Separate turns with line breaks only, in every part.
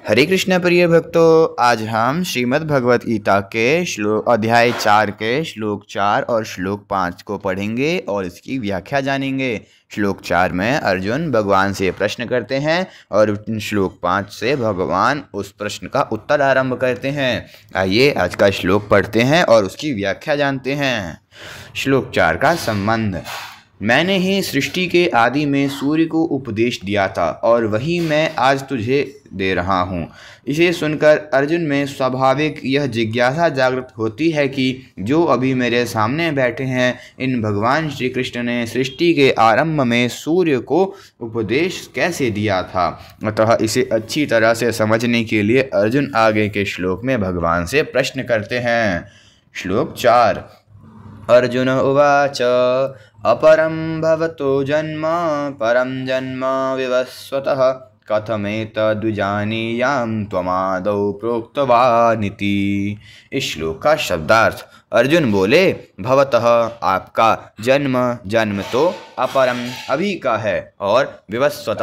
हरे कृष्ण प्रिय भक्तों, आज हम श्रीमद् भगवत गीता के श्लोक अध्याय 4 के श्लोक 4 और श्लोक 5 को पढ़ेंगे और इसकी व्याख्या जानेंगे। श्लोक 4 में अर्जुन भगवान से प्रश्न करते हैं और श्लोक 5 से भगवान उस प्रश्न का उत्तर आरंभ करते हैं। आइए आज का श्लोक पढ़ते हैं और उसकी व्याख्या जानते हैं। श्लोक 4 का संबंध। मैंने ही सृष्टि के आदि में सूर्य को उपदेश दिया था और वही मैं आज तुझे दे रहा हूँ। इसे सुनकर अर्जुन में स्वाभाविक यह जिज्ञासा जागृत होती है कि जो अभी मेरे सामने बैठे हैं, इन भगवान श्री कृष्ण ने सृष्टि के आरंभ में सूर्य को उपदेश कैसे दिया था। अतः इसे अच्छी तरह से समझने के लिए अर्जुन आगे के श्लोक में भगवान से प्रश्न करते हैं। श्लोक 4। अर्जुन उवाच अपरं भवतो जन्म परं जन्म विवस्वतः कथमेतद्विजानीयां त्वमादौ प्रोक्तवानिति। इस श्लोक का शब्दार्थ। अर्जुन बोले, भवतः आपका जन्म तो अपरम अभी का है और विवस्वत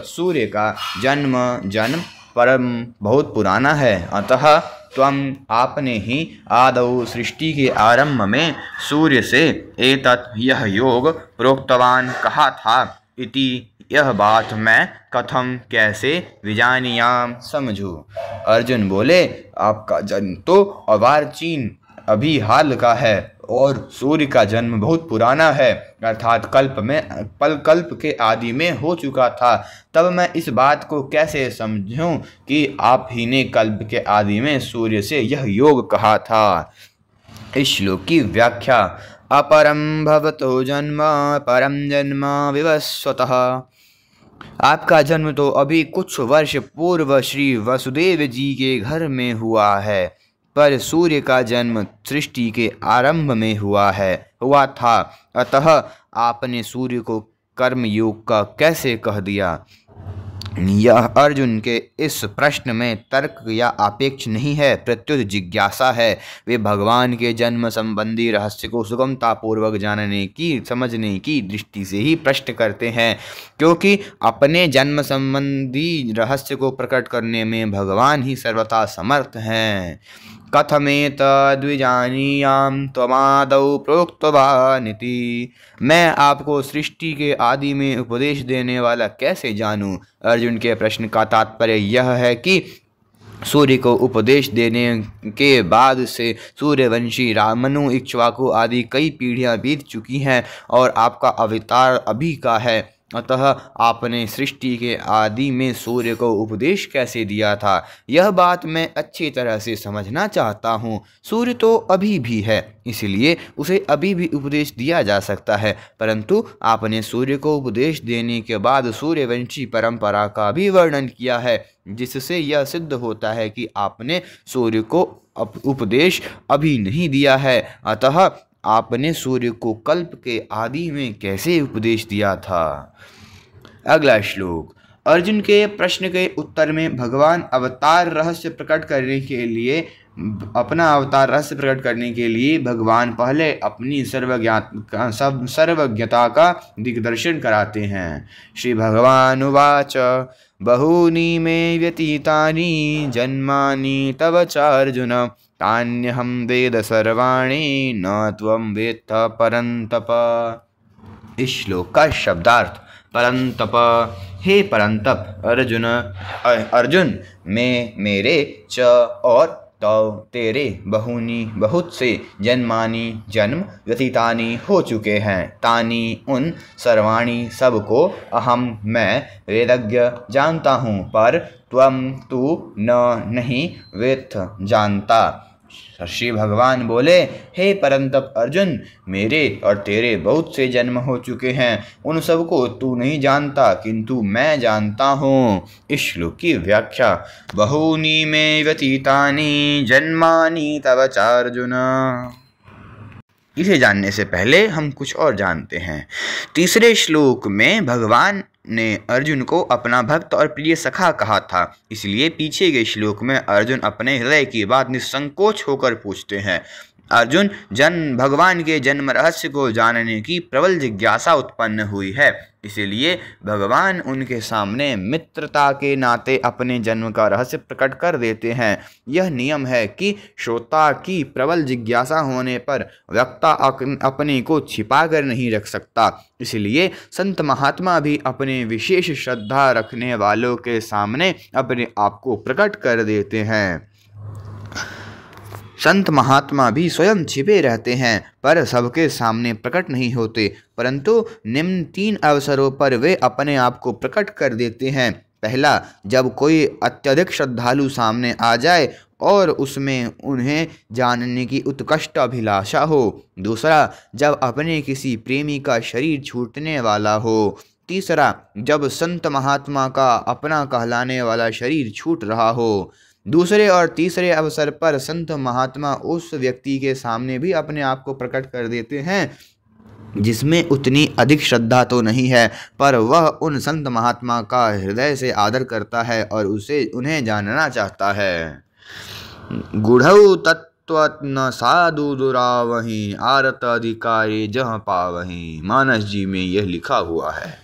सूर्य का जन्म परम बहुत पुराना है। अतः त्वम आपने ही आदौ सृष्टि के आरंभ में सूर्य से एतत् यह योग प्रोक्तवान कहा था इति यह बात मैं कथम कैसे विजानियाम समझूं। अर्जुन बोले, आपका जन्म तो अवार्चीन अभी हाल का है और सूर्य का जन्म बहुत पुराना है, अर्थात कल्प के आदि में हो चुका था। तब मैं इस बात को कैसे समझूं कि आप ही ने कल्प के आदि में सूर्य से यह योग कहा था। इस श्लोक की व्याख्या। अपरम भवतो जन्म परम जन्म विवस्वतः। आपका जन्म तो अभी कुछ वर्ष पूर्व श्री वसुदेव जी के घर में हुआ है, पर सूर्य का जन्म सृष्टि के आरंभ में हुआ था। अतः आपने सूर्य को कर्मयोग का कैसे कह दिया। यह अर्जुन के इस प्रश्न में तर्क या आपेक्ष नहीं है, प्रत्युत जिज्ञासा है। वे भगवान के जन्म संबंधी रहस्य को सुगमतापूर्वक समझने की दृष्टि से ही प्रश्न करते हैं, क्योंकि अपने जन्म संबंधी रहस्य को प्रकट करने में भगवान ही सर्वथा समर्थ हैं। कथमेतद्विजानीयां त्वमादौ प्रोक्तवानिति। मैं आपको सृष्टि के आदि में उपदेश देने वाला कैसे जानूं। अर्जुन के प्रश्न का तात्पर्य यह है कि सूर्य को उपदेश देने के बाद से सूर्यवंशी रामनु इक्ष्वाकु आदि कई पीढ़ियां बीत चुकी हैं और आपका अवतार अभी का है। अतः आपने सृष्टि के आदि में सूर्य को उपदेश कैसे दिया था, यह बात मैं अच्छी तरह से समझना चाहता हूँ। सूर्य तो अभी भी है, इसलिए उसे अभी भी उपदेश दिया जा सकता है, परंतु आपने सूर्य को उपदेश देने के बाद सूर्यवंशी परंपरा का भी वर्णन किया है, जिससे यह सिद्ध होता है कि आपने सूर्य को उपदेश अभी नहीं दिया है। अतः आपने सूर्य को कल्प के आदि में कैसे उपदेश दिया था। अगला श्लोक। अर्जुन के प्रश्न के उत्तर में भगवान अपना अवतार रहस्य प्रकट करने के लिए भगवान पहले अपनी सर्वज्ञता का दिग्दर्शन कराते हैं। श्री भगवान उवाच बहूनि मे व्यतीतानि जन्मानि तव चार्जुन तान्यहं वेद सर्वाणि न त्वं वेत्थ परन्तप। इस श्लोक का शब्दार्थ। परंतप, हे परंतप अर्जुन मेरे च और तो तेरे बहुनी बहुत से जन्मानी जन्म व्यतीतानी हो चुके हैं, तानी उन सर्वाणी सबको अहम मैं वेदज्ञ जानता हूँ, पर त्वम तू नहीं वेत्थ जानता। श्री भगवान बोले, हे परंतप अर्जुन, मेरे और तेरे बहुत से जन्म हो चुके हैं, उन सबको तू नहीं जानता, किंतु मैं जानता हूँ। इस श्लोक की व्याख्या। बहूनि मे व्यतीतानि जन्मानि तव चार्जुन। इसे जानने से पहले हम कुछ और जानते हैं। तीसरे श्लोक में भगवान ने अर्जुन को अपना भक्त और प्रिय सखा कहा था, इसलिए पीछे के श्लोक में अर्जुन अपने हृदय की बात निसंकोच होकर पूछते हैं। अर्जुन, भगवान के जन्म रहस्य को जानने की प्रबल जिज्ञासा उत्पन्न हुई है, इसलिए भगवान उनके सामने मित्रता के नाते अपने जन्म का रहस्य प्रकट कर देते हैं। यह नियम है कि श्रोता की प्रबल जिज्ञासा होने पर वक्ता अपने को छिपा कर नहीं रख सकता, इसलिए संत महात्मा भी अपने विशेष श्रद्धा रखने वालों के सामने अपने आप को प्रकट कर देते हैं। संत महात्मा भी स्वयं छिपे रहते हैं पर सबके सामने प्रकट नहीं होते, परंतु निम्न 3 अवसरों पर वे अपने आप को प्रकट कर देते हैं। पहला, जब कोई अत्यधिक श्रद्धालु सामने आ जाए और उसमें उन्हें जानने की उत्कष्ट अभिलाषा हो। दूसरा, जब अपने किसी प्रेमी का शरीर छूटने वाला हो। तीसरा, जब संत महात्मा का अपना कहलाने वाला शरीर छूट रहा हो। दूसरे और तीसरे अवसर पर संत महात्मा उस व्यक्ति के सामने भी अपने आप को प्रकट कर देते हैं जिसमें उतनी अधिक श्रद्धा तो नहीं है, पर वह उन संत महात्मा का हृदय से आदर करता है और उन्हें जानना चाहता है। गुढ़ऊ तत्व न साधु दुरावहीं, आरत अधिकारी जहाँ पावहीं, मानस जी में यह लिखा हुआ है।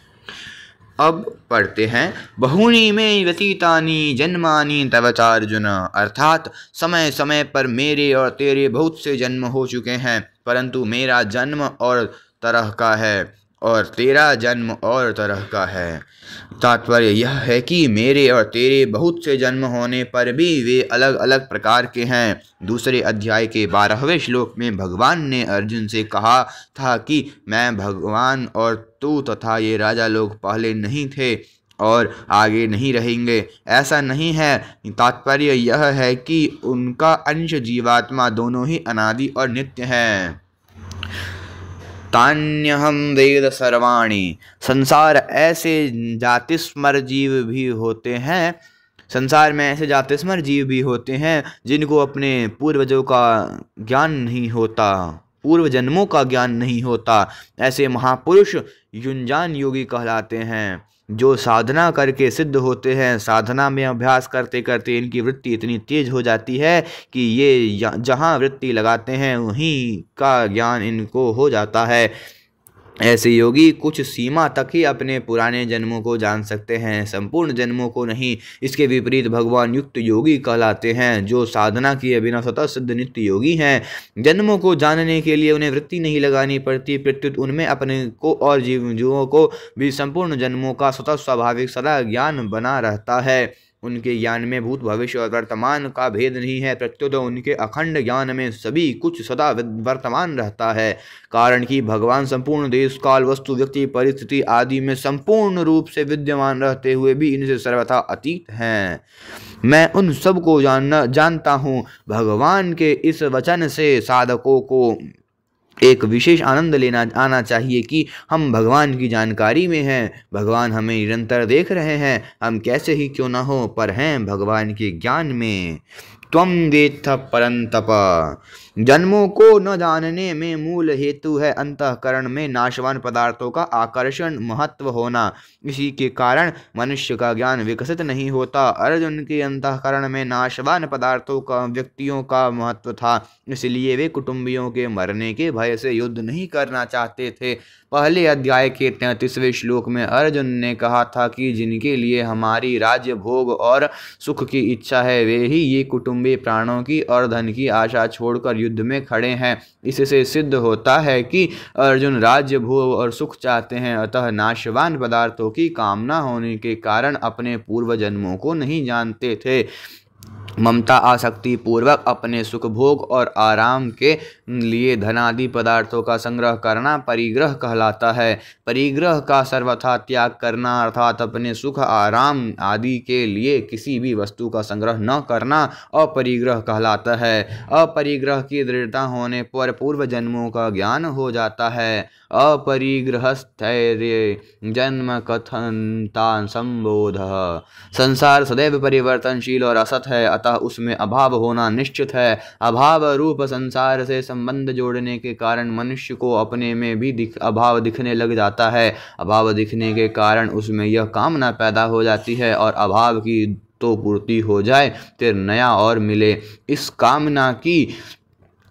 अब पढ़ते हैं। बहुनी में व्यतीतानि जन्मानि तव चार्जुन, अर्थात समय समय पर मेरे और तेरे बहुत से जन्म हो चुके हैं, परंतु मेरा जन्म और तरह का है और तेरा जन्म और तरह का है। तात्पर्य यह है कि मेरे और तेरे बहुत से जन्म होने पर भी वे अलग अलग प्रकार के हैं। दूसरे अध्याय के 12वें श्लोक में भगवान ने अर्जुन से कहा था कि मैं भगवान और तू तथा ये राजा लोग पहले नहीं थे और आगे नहीं रहेंगे। ऐसा नहीं है। तात्पर्य यह है कि उनका अंश जीवात्मा दोनों ही अनादि और नित्य हैं। तान्यहम वेद सर्वाणि, संसार ऐसे जातिस्मर जीव भी होते हैं, संसार में ऐसे जातिस्मर जीव भी होते हैं जिनको अपने पूर्वजों का ज्ञान नहीं होता, पूर्व जन्मों का ज्ञान नहीं होता। ऐसे महापुरुष युंजान योगी कहलाते हैं जो साधना करके सिद्ध होते हैं। साधना में अभ्यास करते करते इनकी वृत्ति इतनी तेज हो जाती है कि ये जहाँ वृत्ति लगाते हैं वहीं का ज्ञान इनको हो जाता है। ऐसे योगी कुछ सीमा तक ही अपने पुराने जन्मों को जान सकते हैं, संपूर्ण जन्मों को नहीं। इसके विपरीत भगवान युक्त योगी कहलाते हैं जो साधना किए बिना स्वतः सिद्ध नित्य योगी हैं। जन्मों को जानने के लिए उन्हें वृत्ति नहीं लगानी पड़ती, प्रत्युत उनमें अपने को और जीवों को भी संपूर्ण जन्मों का स्वतः स्वाभाविक सदा ज्ञान बना रहता है। उनके ज्ञान में भूत भविष्य और वर्तमान का भेद नहीं है, प्रत्युत उनके अखंड ज्ञान में सभी कुछ सदा वर्तमान रहता है। कारण कि भगवान संपूर्ण देश काल वस्तु व्यक्ति परिस्थिति आदि में संपूर्ण रूप से विद्यमान रहते हुए भी इनसे सर्वथा अतीत हैं। मैं उन सब को जानता हूँ। भगवान के इस वचन से साधकों को एक विशेष आनंद आना चाहिए कि हम भगवान की जानकारी में हैं, भगवान हमें निरंतर देख रहे हैं, हम कैसे ही क्यों न हो पर हैं भगवान के ज्ञान में। त्वं वेत्थ परंतप, जन्मों को न जानने में मूल हेतु है अंतःकरण में नाशवान पदार्थों का आकर्षण महत्व होना। इसी के कारण मनुष्य का ज्ञान विकसित नहीं होता। अर्जुन के अंतःकरण में नाशवान पदार्थों का व्यक्तियों का महत्व था, इसलिए वे कुटुंबियों के मरने के भय से युद्ध नहीं करना चाहते थे। पहले अध्याय के 33वें श्लोक में अर्जुन ने कहा था कि जिनके लिए हमारी राज्य भोग और सुख की इच्छा है वे ही ये कुटुंबी प्राणों की और धन की आशा छोड़कर युद्ध में खड़े हैं। इससे सिद्ध होता है कि अर्जुन राज्य भोग और सुख चाहते हैं, अतः नाशवान पदार्थों की कामना होने के कारण अपने पूर्व जन्मों को नहीं जानते थे। ममता आसक्ति पूर्वक अपने सुख भोग और आराम के लिए धनादि पदार्थों का संग्रह करना परिग्रह कहलाता है। परिग्रह का सर्वथा त्याग करना अर्थात अपने सुख आराम आदि के लिए किसी भी वस्तु का संग्रह न करना अपरिग्रह कहलाता है। अपरिग्रह की दृढ़ता होने पर पूर्व जन्मों का ज्ञान हो जाता है। अपरिग्रहस्थैर्य जन्म कथनता संबोध, संसार सदैव परिवर्तनशील और असत है, अतः उसमें अभाव होना निश्चित है। अभाव रूप संसार से संबंध जोड़ने के कारण मनुष्य को अपने में भी अभाव दिखने लग जाता है। अभाव दिखने के कारण उसमें यह कामना पैदा हो जाती है और अभाव की तो पूर्ति हो जाए फिर नया और मिले। इस कामना की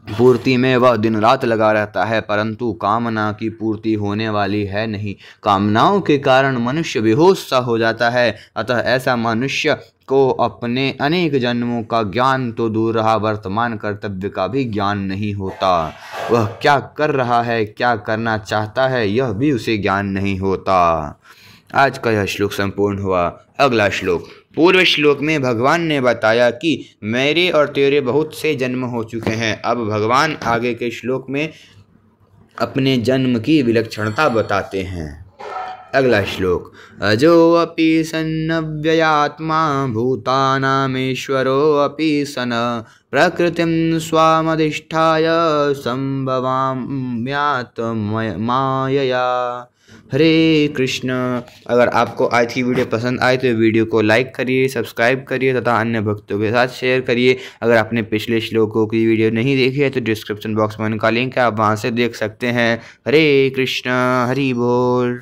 पूर्ति में वह दिन रात लगा रहता है, परंतु कामना की पूर्ति होने वाली है नहीं। कामनाओं के कारण मनुष्य बेहोश सा हो जाता है। अतः ऐसा मनुष्य को अपने अनेक जन्मों का ज्ञान तो दूर रहा, वर्तमान कर्तव्य का भी ज्ञान नहीं होता। वह क्या कर रहा है, क्या करना चाहता है, यह भी उसे ज्ञान नहीं होता। आज का यह श्लोक संपूर्ण हुआ। अगला श्लोक। पूर्व श्लोक में भगवान ने बताया कि मेरे और तेरे बहुत से जन्म हो चुके हैं। अब भगवान आगे के श्लोक में अपने जन्म की विलक्षणता बताते हैं। अगला श्लोक। अजो अपि सन्नव्ययात्मा भूतानामीश्वरो अपि सन प्रकृतिं स्वामधिष्ठाय संभवाम्यात् मायया। हरे कृष्ण। अगर आपको आज की वीडियो पसंद आए तो वीडियो को लाइक करिए, सब्सक्राइब करिए तथा अन्य भक्तों के साथ शेयर करिए। अगर आपने पिछले श्लोकों की वीडियो नहीं देखी है तो डिस्क्रिप्शन बॉक्स में उनका लिंक है, आप वहां से देख सकते हैं। हरे कृष्ण। हरि बोल।